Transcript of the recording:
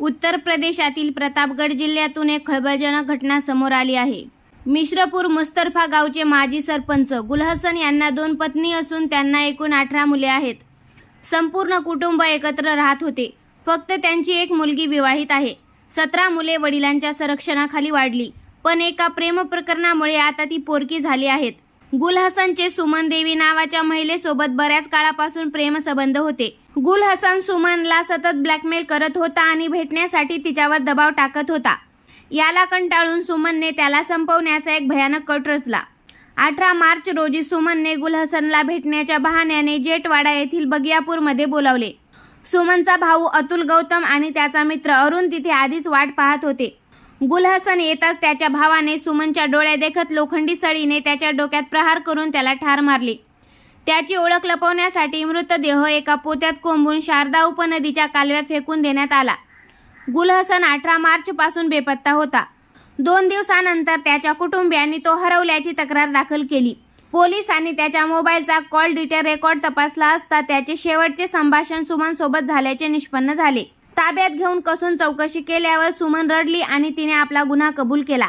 उत्तर प्रदेशातील प्रतापगड जिल्ह्यातून एक खळबळजनक घटना समोर आली आहे। मिश्रपूर मुस्तफा गावचे माजी सरपंच गुलहसन यांना 2 पत्नी असून त्यांना एकूण 18 मुले आहेत। संपूर्ण कुटुंब एकत्र राहत होते। फक्त त्यांची एक मुलगी विवाहित आहे। 17 मुले वडिलांच्या संरक्षणाखाली वाढली, पण एका प्रेम प्रकरणामुळे आता ती पोरकी झाली आहेत। गुलहसनचे सुमन देवी नावाच्या महिलेसोबत बऱ्याच काळापासून प्रेमसंबंध होते। गुलहसन सुमनला सतत ब्लॅकमेल करत होता आणि भेटण्यासाठी तिच्यावर दबाव टाकत होता। याला कंटाळून सुमनने त्याला संपवण्याचा एक भयानक कट रचला। 18 मार्च रोजी सुमनने गुलहसनला भेटण्याच्या बहाण्याने जेटवाडा येथील बगियापूरमध्ये बोलावले। सुमनचा भाऊ अतुल गौतम आणि त्याचा मित्र अरुण तिथे आधीच वाट पाहत होते। गुलहसन येताच त्याच्या भावाने सुमनच्या डोळ्यादेखत लोखंडी सळीने त्याच्या डोक्यात प्रहार करून त्याला ठार मारले। त्याची ओळख लपवण्यासाठी मृतदेह एका पोत्यात कोंबून शारदा उपनदीच्या कालव्यात फेकून देण्यात आला। गुलहसन 18 मार्च पासून बेपत्ता होता। 2 दिवसानंतर त्याच्या कुटुंबियांनी तो हरवल्याची तक्रार दाखल केली। पोलिसांनी त्याच्या मोबाईलचा कॉल डिटेल रेकॉर्ड तपासला असता त्याचे शेवटचे संभाषण सुमन सोबत झाल्याचे निष्पन्न झाले। ताब्यात घेऊन कसून चौकशी केल्यावर सुमन रडली आणि तिने आपला गुन्हा कबूल केला।